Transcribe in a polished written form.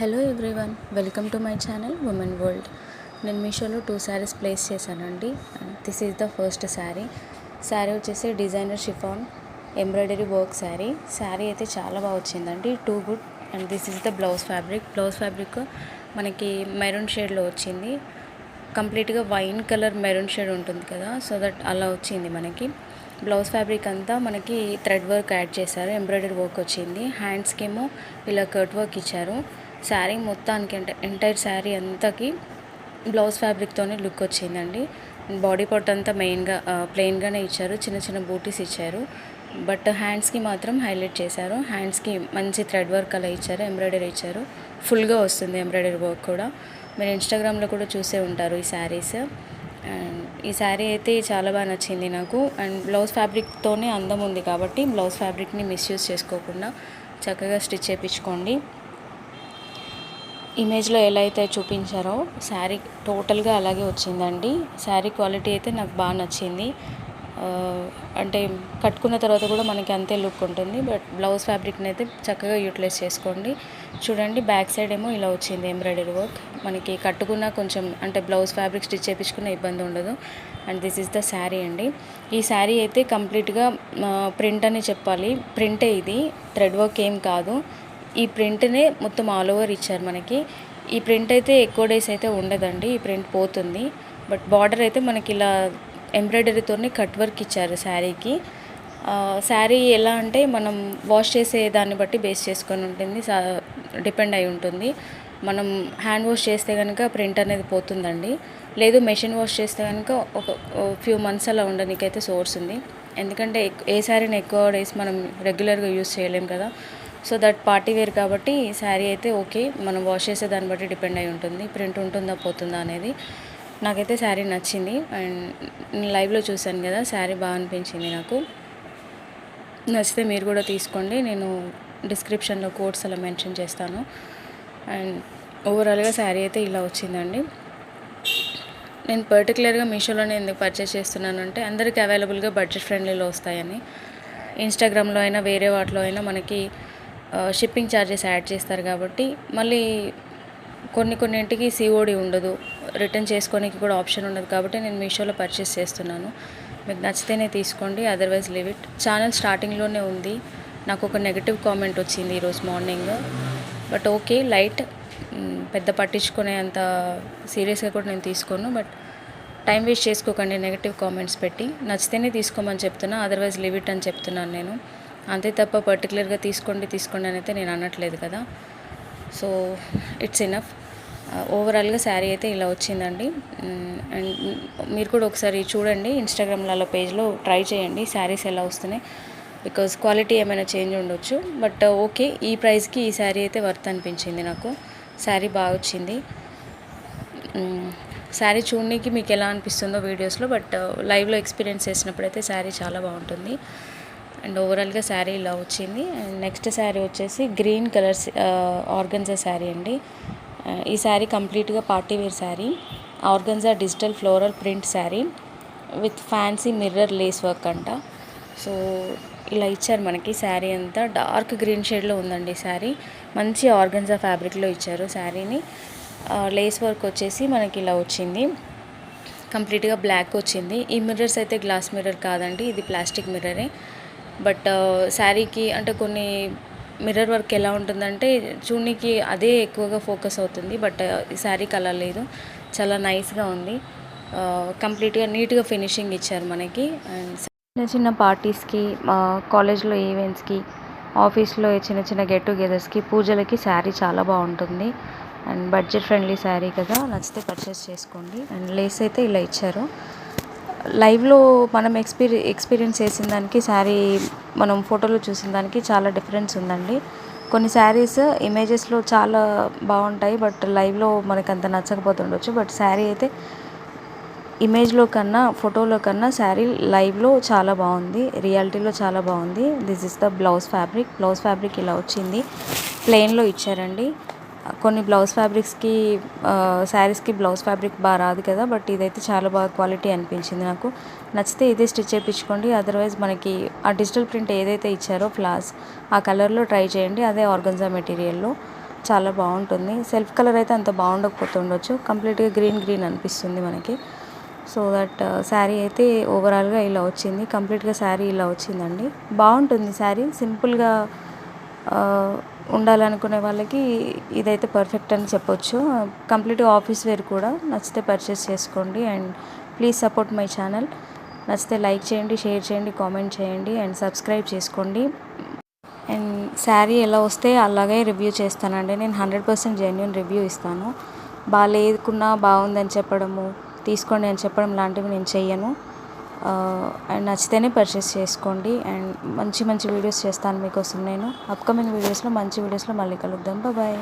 Hello everyone, welcome to my channel women world. నేను మీషోలో 2 saris place చేశానండి. This is the first sari వచ్చేసి designer chiffon embroidery work sari అయితే చాలా బాగా వచ్చిందండి. Too good. And this is the blouse fabric మనకి మెరూన్ షేడ్లో వచ్చింది. కంప్లీట్గా వైన్ కలర్ మెరూన్ షేడ్ ఉంటుంది కదా, సో దట్ అలా వచ్చింది మనకి. బ్లౌజ్ ఫ్యాబ్రిక్ అంతా మనకి థ్రెడ్ వర్క్ యాడ్ చేశారు, ఎంబ్రాయిడరీ వర్క్ వచ్చింది. హ్యాండ్స్కి ఏమో ఇలా కట్ వర్క్ ఇచ్చారు. శారీ మొత్తానికి అంటే ఎంటైర్ శారీ అంతాకి బ్లౌజ్ ఫ్యాబ్రిక్తోనే లుక్ వచ్చిందండి. బాడీ పార్ట్ అంతా మెయిన్గా ప్లెయిన్గానే ఇచ్చారు, చిన్న చిన్న బూటీస్ ఇచ్చారు. బట్ హ్యాండ్స్కి మాత్రం హైలైట్ చేశారు. హ్యాండ్స్కి మంచి థ్రెడ్ వర్క్ అలా ఇచ్చారు, ఎంబ్రాయిడరీ ఇచ్చారు. ఫుల్గా వస్తుంది ఎంబ్రాయిడరీ వర్క్ కూడా. మీరు ఇన్స్టాగ్రామ్లో కూడా చూసే ఉంటారు ఈ శారీస్. అండ్ ఈ శారీ అయితే చాలా బాగా నచ్చింది నాకు. అండ్ బ్లౌజ్ ఫ్యాబ్రిక్తోనే అందం ఉంది కాబట్టి బ్లౌజ్ ఫ్యాబ్రిక్ని మిస్యూజ్ చేసుకోకుండా చక్కగా స్టిచ్ చేయించుకోండి. ఇమేజ్లో ఎలా అయితే చూపించారో శారీ టోటల్గా అలాగే వచ్చిందండి. శారీ క్వాలిటీ అయితే నాకు బాగా నచ్చింది. అంటే కట్టుకున్న తర్వాత కూడా మనకి అంతే లుక్ ఉంటుంది. బట్ బ్లౌజ్ ఫ్యాబ్రిక్ని అయితే చక్కగా యూటిలైజ్ చేసుకోండి. చూడండి, బ్యాక్ సైడ్ ఏమో ఇలా వచ్చింది ఎంబ్రాయిడరీ వర్క్. మనకి కట్టుకున్న కొంచెం అంటే బ్లౌజ్ ఫ్యాబ్రిక్ స్టిచ్ చేయించుకున్న ఇబ్బంది ఉండదు. And this is the sari అండి. ఈ శారీ అయితే కంప్లీట్గా ప్రింట్ అని చెప్పాలి. ప్రింటే, ఇది థ్రెడ్ వర్క్ ఏం కాదు. ఈ ప్రింట్నే మొత్తం ఆల్ ఓవర్ ఇచ్చారు మనకి. ఈ ప్రింట్ అయితే ఎక్కువ డేస్ అయితే ఉండదండి, ఈ ప్రింట్ పోతుంది. బట్ బార్డర్ అయితే మనకి ఇలా ఎంబ్రాయిడరీతోనే కట్ వర్క్ ఇచ్చారు శారీకి. శారీ ఎలా అంటే మనం వాష్ చేసే దాన్ని బట్టి బేస్ చేసుకొని ఉంటుంది, డిపెండ్ అయి ఉంటుంది. మనం హ్యాండ్ వాష్ చేస్తే కనుక ప్రింట్ అనేది పోతుందండి. లేదు మెషిన్ వాష్ చేస్తే కనుక ఒక ఫ్యూ మంత్స్ అలా ఉండడానికైతే సోర్స్ ఉంది. ఎందుకంటే ఏ శారీని ఎక్కువ డేస్ మనం రెగ్యులర్గా యూస్ చేయలేం కదా. సో దట్ పార్టీ వేర్ కాబట్టి శారీ అయితే ఓకే, మనం వాష్ చేసే దాన్ని బట్టి డిపెండ్ అయి ఉంటుంది, ప్రింట్ ఉంటుందా పోతుందా అనేది. నాకైతే శారీ నచ్చింది. అండ్ నేను లైవ్లో చూశాను కదా, శారీ బాగా అనిపించింది నాకు. నచ్చితే మీరు కూడా తీసుకోండి. నేను డిస్క్రిప్షన్లో కోడ్స్ అలా మెన్షన్ చేస్తాను. అండ్ ఓవరాల్గా శారీ అయితే ఇలా వచ్చిందండి. నేను పర్టికులర్గా మీషోలోనే ఎందుకు పర్చేస్ చేస్తున్నానంటే అందరికీ అవైలబుల్గా బడ్జెట్ ఫ్రెండ్లీలో వస్తాయని. ఇన్స్టాగ్రామ్లో అయినా వేరే వాటిలో అయినా మనకి షిప్పింగ్ ఛార్జెస్ యాడ్ చేస్తారు కాబట్టి మళ్ళీ కొన్నింటికి సిఓడి ఉండదు, రిటర్న్ చేసుకోనికి కూడా ఆప్షన్ ఉండదు. కాబట్టి నేను మీషోలో పర్చేస్ చేస్తున్నాను. మీకు నచ్చితేనే తీసుకోండి, అదర్వైజ్ లీవ్ ఇట్. ఛానల్ స్టార్టింగ్లోనే ఉంది. నాకు ఒక నెగిటివ్ కామెంట్ వచ్చింది ఈరోజు మార్నింగ్. బట్ ఓకే, లైట్, పెద్ద పట్టించుకునే అంత సీరియస్గా కూడా నేను తీసుకోను. బట్ టైం వేస్ట్ చేసుకోకండి నెగిటివ్ కామెంట్స్ పెట్టి. నచ్చితేనే తీసుకోమని చెప్తున్నా, అదర్వైజ్ లీవ్ ఇట్ అని చెప్తున్నాను నేను. అంతే తప్ప పర్టికులర్గా తీసుకోండి అని అయితే నేను అనట్లేదు కదా. So it's enough. ఓవరాల్గా శారీ అయితే ఇలా వచ్చిందండి. అండ్ మీరు కూడా ఒకసారి చూడండి, ఇన్స్టాగ్రామ్లో అలా పేజ్లో ట్రై చేయండి శారీస్ ఎలా వస్తున్నాయి. బికాజ్ క్వాలిటీ ఏమైనా చేంజ్ ఉండొచ్చు. బట్ ఓకే, ఈ ప్రైస్కి ఈ శారీ అయితే వర్త్ అనిపించింది నాకు. శారీ బాగా వచ్చింది. శారీ చూడడానికి మీకు ఎలా అనిపిస్తుందో వీడియోస్లో, బట్ లైవ్లో ఎక్స్పీరియన్స్ చేసినప్పుడైతే శారీ చాలా బాగుంటుంది. అండ్ ఓవరాల్గా శారీ ఇలా వచ్చింది. అండ్ నెక్స్ట్ శారీ వచ్చేసి గ్రీన్ కలర్ ఆర్గన్జా శారీ అండి. ఈ శారీ కంప్లీట్గా party wear sari. Organza digital floral print sari with fancy mirror lace work అంట. సో ఇలా ఇచ్చారు మనకి. శారీ అంతా డార్క్ గ్రీన్ షేడ్లో ఉందండి శారీ. మంచి ఆర్గన్జా ఫ్యాబ్రిక్లో ఇచ్చారు శారీని. లేస్ వర్క్ వచ్చేసి మనకి ఇలా వచ్చింది. కంప్లీట్గా బ్లాక్ వచ్చింది. ఈ మిర్రర్స్ అయితే గ్లాస్ మిర్రర్ కాదండి, ఇది ప్లాస్టిక్ మిర్రరే. బట్ శారీకి అంటే కొన్ని మిర్రర్ వర్క్ ఎలా ఉంటుందంటే చూడడానికి అదే ఎక్కువగా ఫోకస్ అవుతుంది. బట్ ఈ శారీకి అలా లేదు, చాలా నైస్గా ఉంది. కంప్లీట్గా నీట్గా ఫినిషింగ్ ఇచ్చారు మనకి. అండ్ చిన్న చిన్న పార్టీస్కి, కాలేజ్లో ఈవెంట్స్కి, ఆఫీస్లో చిన్న చిన్న గెట్ టుగెదర్స్కి, పూజలకి శారీ చాలా బాగుంటుంది. అండ్ బడ్జెట్ ఫ్రెండ్లీ శారీ కదా, నచ్చితే పర్చేస్ చేసుకోండి. అండ్ లేస్ అయితే ఇలా ఇచ్చారు. లైవ్లో మనం ఎక్స్పీరియన్స్ చేసిన దానికి శారీ మనం ఫోటోలో చూసిన దానికి చాలా డిఫరెన్స్ ఉందండి. కొన్ని శారీస్ ఇమేజెస్లో చాలా బాగుంటాయి, బట్ లైవ్లో మనకు అంత నచ్చకపోతుండొచ్చు. బట్ శారీ అయితే ఇమేజ్లో కన్నా ఫోటోలో కన్నా శారీ లైవ్లో చాలా బాగుంది, రియాలిటీలో చాలా బాగుంది. This is the blouse fabric ఇలా వచ్చింది. ప్లెయిన్లో ఇచ్చారండి. కొన్ని బ్లౌజ్ ఫ్యాబ్రిక్స్కి శారీస్కి బ్లౌజ్ ఫ్యాబ్రిక్ బాగా రాదు కదా, బట్ ఇదైతే చాలా బాగా క్వాలిటీ అనిపించింది నాకు. నచ్చితే ఇదే స్టిచ్ చేయించుకోండి. అదర్వైజ్ మనకి ఆ డిజిటల్ ప్రింట్ ఏదైతే ఇచ్చారో ఫ్లాస్, ఆ కలర్లో ట్రై చేయండి, అదే ఆర్గన్జా మెటీరియల్లో. చాలా బాగుంటుంది. సెల్ఫ్ కలర్ అయితే అంత బాగుండకపోతుండొచ్చు, కంప్లీట్గా గ్రీన్ అనిపిస్తుంది మనకి. సో దట్ శారీ అయితే ఓవరాల్గా ఇలా వచ్చింది, కంప్లీట్గా శారీ ఇలా వచ్చిందండి. బాగుంటుంది శారీ, సింపుల్గా ఉండాలనుకునే వాళ్ళకి ఇదైతే పర్ఫెక్ట్ అని చెప్పొచ్చు. కంప్లీట్గా ఆఫీస్ వేర్ కూడా. నచ్చితే పర్చేస్ చేసుకోండి and please support my channel. నచ్చితే లైక్ చేయండి, షేర్ చేయండి, కామెంట్ చేయండి అండ్ సబ్స్క్రైబ్ చేసుకోండి. అండ్ శారీ ఎలా వస్తే అలాగే రివ్యూ చేస్తానండి. నేను 100% జెన్యూన్ రివ్యూ ఇస్తాను. బాగాలేకున్నా బాగుందని చెప్పడము, తీసుకోండి అని చెప్పడం లాంటివి నేను చెయ్యను. అండ్ నచ్చితేనే పర్చేస్ చేసుకోండి. అండ్ మంచి వీడియోస్ చేస్తాను మీకోసం నేను. అప్కమింగ్ వీడియోస్లో మంచి వీడియోస్లో మళ్ళీ కలుద్దాం. బాయ్.